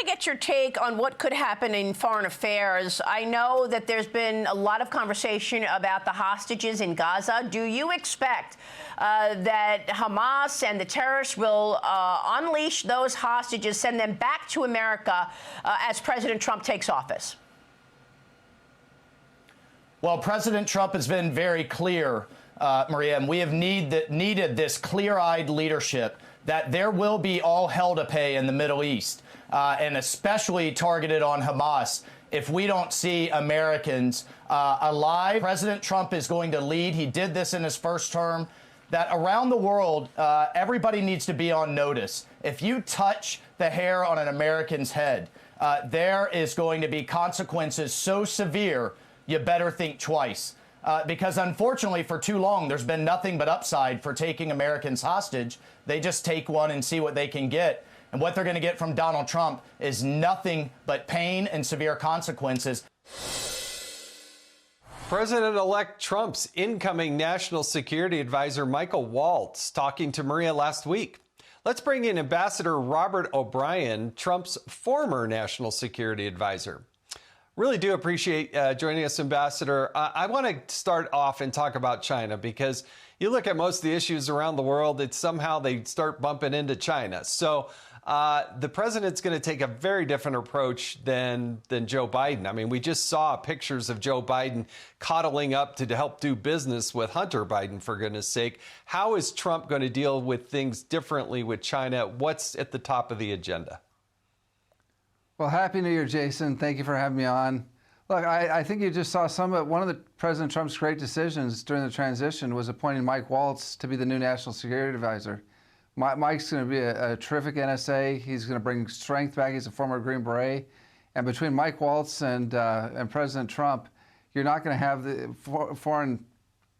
want to get your take on what could happen in foreign affairs. I know that there's been a lot of conversation about the hostages in Gaza. Do you expect that Hamas and the terrorists will unleash those hostages, send them back to America as President Trump takes office? Well, President Trump has been very clear, Maria, and we have needed this clear-eyed leadership that there will be all hell to pay in the Middle East, and especially targeted on Hamas if we don't see Americans alive. President Trump is going to lead. He did this in his first term. That around the world, everybody needs to be on notice. If you touch the hair on an American's head, there is going to be consequences so severe you better think twice. Because unfortunately, for too long, there's been nothing but upside for taking Americans hostage. They just take one and see what they can get. And what they're going to get from Donald Trump is nothing but pain and severe consequences. President-elect Trump's incoming National Security Advisor Michael Waltz talking to Maria last week. Let's bring in Ambassador Robert O'Brien, Trump's former National Security Advisor. Really do appreciate joining us, Ambassador. I want to start off and talk about China, because you look at most of the issues around the world, it's somehow they start bumping into China. So the president's going to take a very different approach than Joe Biden. I mean, we just saw pictures of Joe Biden coddling up to help do business with Hunter Biden, for goodness sake. How is Trump going to deal with things differently with China? What's at the top of the agenda? Well, Happy New Year, Jason. Thank you for having me on. Look, I think you just saw one of the President Trump's great decisions during the transition was appointing Mike Waltz to be the new National Security Advisor. Mike's going to be a terrific NSA. He's going to bring strength back. He's a former Green Beret. And between Mike Waltz and President Trump, you're not going to have the foreign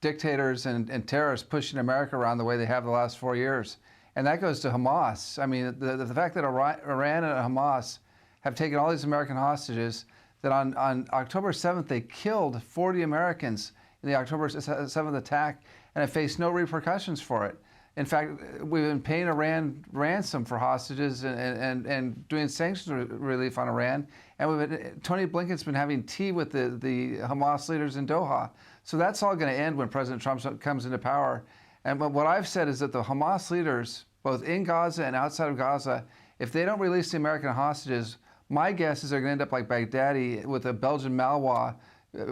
dictators and terrorists pushing America around the way they have the last 4 years. And that goes to Hamas. I mean, the fact that Iran and Hamas have taken all these American hostages, that on October 7th, they killed 40 Americans in the October 7th attack and have faced no repercussions for it. In fact, we've been paying Iran ransom for hostages and doing sanctions relief on Iran. And Tony Blinken's been having tea with the Hamas leaders in Doha. So that's all going to end when President Trump comes into power. And what I've said is that the Hamas leaders, both in Gaza and outside of Gaza, if they don't release the American hostages, my guess is they're going to end up like Baghdadi with a Belgian Malinois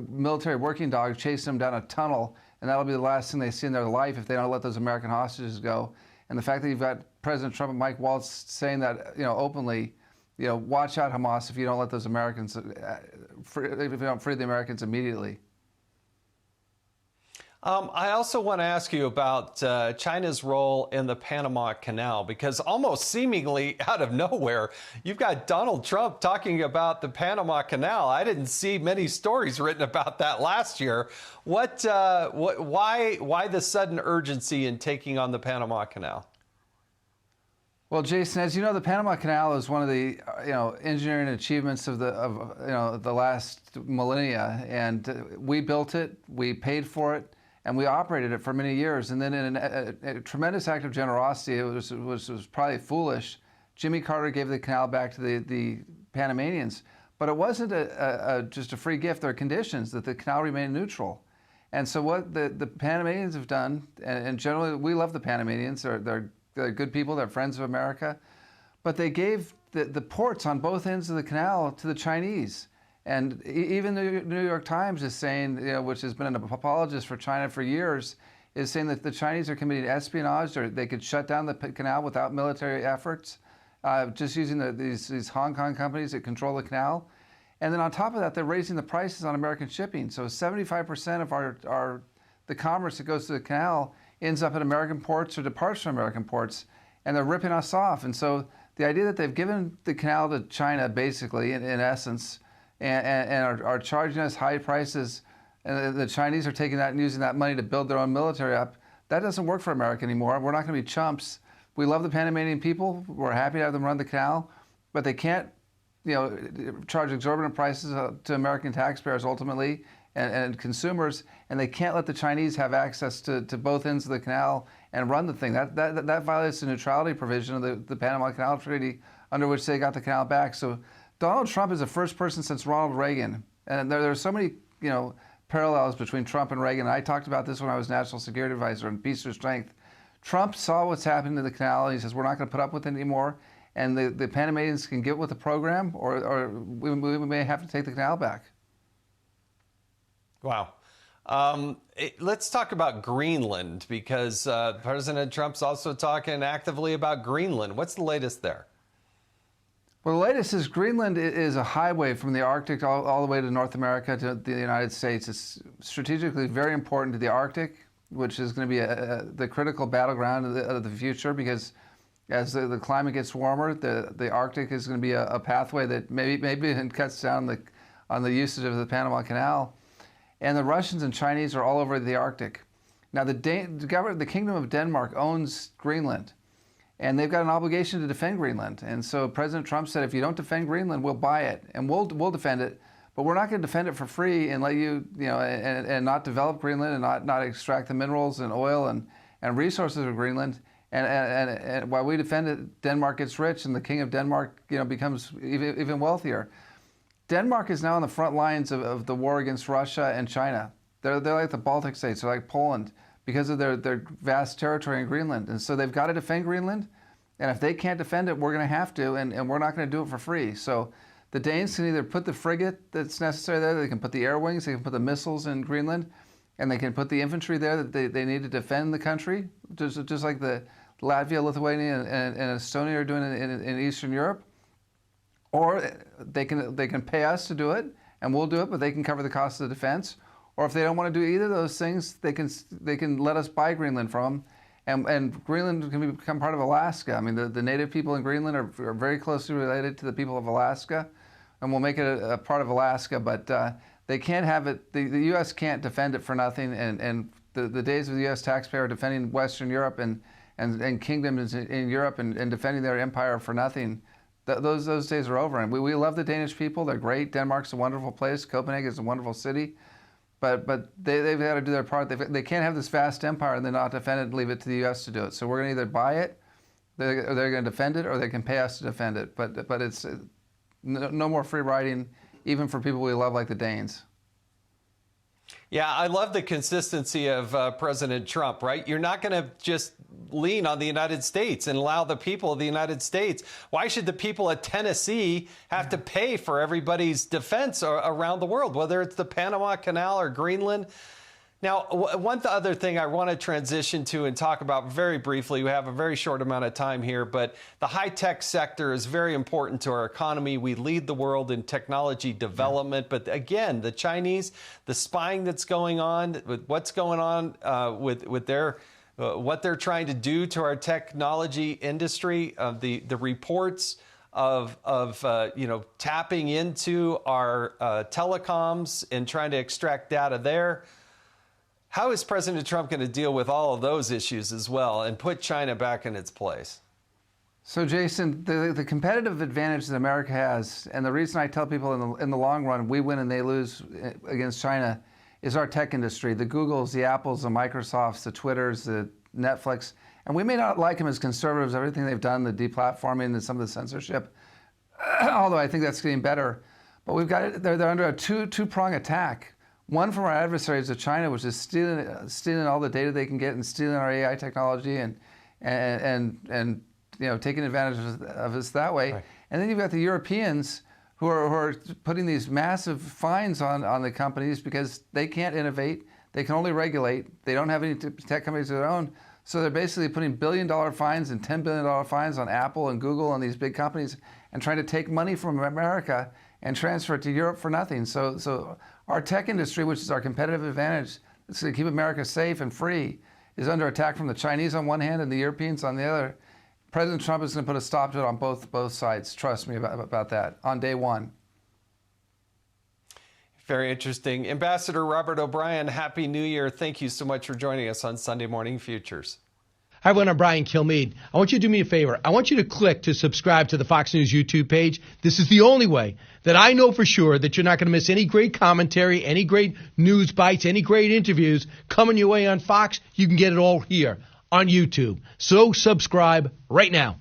military working dog chasing them down a tunnel, and that'll be the last thing they see in their life if they don't let those American hostages go. And the fact that you've got President Trump and Mike Waltz saying that, openly, watch out, Hamas, if you don't let those Americans, if you don't free the Americans immediately. I also want to ask you about China's role in the Panama Canal, because almost seemingly out of nowhere, you've got Donald Trump talking about the Panama Canal. I didn't see many stories written about that last year. Why the sudden urgency in taking on the Panama Canal? Well, Jason, as you know, the Panama Canal is one of the engineering achievements of the last millennia, and we built it, we paid for it, and we operated it for many years. And then in a tremendous act of generosity, it was probably foolish, Jimmy Carter gave the canal back to the Panamanians. But it wasn't just a free gift. There are conditions that the canal remain neutral. And so what the Panamanians have done, and generally we love the Panamanians, they're good people, they're friends of America, but they gave the ports on both ends of the canal to the Chinese. And even the New York Times is saying, which has been an apologist for China for years, is saying that the Chinese are committing espionage, or they could shut down the canal without military efforts, just using these Hong Kong companies that control the canal. And then on top of that, they're raising the prices on American shipping. So 75% of the commerce that goes to the canal ends up at American ports or departs from American ports, and they're ripping us off. And so the idea that they've given the canal to China, basically, in essence, and are charging us high prices, and the Chinese are taking that and using that money to build their own military up, that doesn't work for America anymore. We're not going to be chumps. We love the Panamanian people. We're happy to have them run the canal, but they can't, charge exorbitant prices to American taxpayers ultimately and consumers, and they can't let the Chinese have access to both ends of the canal and run the thing. That violates the neutrality provision of the Panama Canal Treaty under which they got the canal back. So Donald Trump is the first person since Ronald Reagan. And there are so many, parallels between Trump and Reagan. I talked about this when I was National Security Adviser on Peace or Strength. Trump saw what's happening to the canal, and he says, we're not going to put up with it anymore. And the Panamanians can get with the program, or we may have to take the canal back. Wow. Let's talk about Greenland, because President Trump's also talking actively about Greenland. What's the latest there? Well, the latest is Greenland is a highway from the Arctic all the way to North America to the United States. It's strategically very important to the Arctic, which is going to be the critical battleground of the future, because as the climate gets warmer, the Arctic is going to be a pathway that maybe cuts down on the usage of the Panama Canal. And the Russians and Chinese are all over the Arctic. Now, the Kingdom of Denmark owns Greenland, and they've got an obligation to defend Greenland. And so President Trump said, if you don't defend Greenland, we'll buy it, and we'll defend it, but we're not going to defend it for free and let you, and not develop Greenland and not extract the minerals and oil and resources of Greenland. And while we defend it, Denmark gets rich, and the King of Denmark, becomes even wealthier. Denmark is now on the front lines of the war against Russia and China. They're like the Baltic states, they're like Poland, because of their vast territory in Greenland. And so they've got to defend Greenland, and if they can't defend it, we're going to have to, and we're not going to do it for free. So the Danes can either put the frigate that's necessary there, they can put the air wings, they can put the missiles in Greenland, and they can put the infantry there that they need to defend the country, just like the Latvia, Lithuania, and Estonia are doing in Eastern Europe. Or they can pay us to do it, and we'll do it, but they can cover the cost of the defense. Or if they don't want to do either of those things, they can let us buy Greenland from them, and Greenland can become part of Alaska. I mean, the native people in Greenland are very closely related to the people of Alaska, and we'll make it a part of Alaska. But they can't have it. The U.S. can't defend it for nothing, and the days of the U.S. taxpayer defending Western Europe and kingdoms in Europe and defending their empire for nothing, those days are over. And we love the Danish people. They're great. Denmark's a wonderful place. Copenhagen is a wonderful city. But they've got to do their part. They can't have this vast empire and then not defend it and leave it to the U.S. to do it. So we're going to either buy it, they're going to defend it, or they can pay us to defend it. But it's no more free riding, even for people we love like the Danes. Yeah, I love the consistency of President Trump, right? You're not going to just lean on the United States and allow the people of the United States. Why should the people of Tennessee have to pay for everybody's defense around the world, whether it's the Panama Canal or Greenland? Now, one other thing I want to transition to and talk about very briefly, we have a very short amount of time here, but the high-tech sector is very important to our economy. We lead the world in technology development, but again, the Chinese, the spying that's going on, with what's going on with their what they're trying to do to our technology industry, the reports of tapping into our telecoms and trying to extract data there. How is President Trump going to deal with all of those issues as well and put China back in its place? So, Jason, the competitive advantage that America has, and the reason I tell people in the long run we win and they lose against China, is our tech industry. The Googles, the Apples, the Microsofts, the Twitters, the Netflix. And we may not like them as conservatives, everything they've done, the deplatforming and some of the censorship, although I think that's getting better. But they're under a two-prong attack. One from our adversaries of China, which is stealing all the data they can get and stealing our AI technology and taking advantage of us that way. Right. And then you've got the Europeans who are putting these massive fines on the companies because they can't innovate, they can only regulate, they don't have any tech companies of their own. So they're basically putting billion-dollar fines and $10 billion fines on Apple and Google and these big companies and trying to take money from America and transfer it to Europe for nothing. So our tech industry, which is our competitive advantage, that's going to keep America safe and free, is under attack from the Chinese on one hand and the Europeans on the other. President Trump is going to put a stop to it on both sides. Trust me about that on day one. Very interesting. Ambassador Robert O'Brien, Happy New Year. Thank you so much for joining us on Sunday Morning Futures. Hi, everyone. I'm Brian Kilmeade. I want you to do me a favor. I want you to click to subscribe to the Fox News YouTube page. This is the only way that I know for sure that you're not going to miss any great commentary, any great news bites, any great interviews coming your way on Fox. You can get it all here on YouTube. So subscribe right now.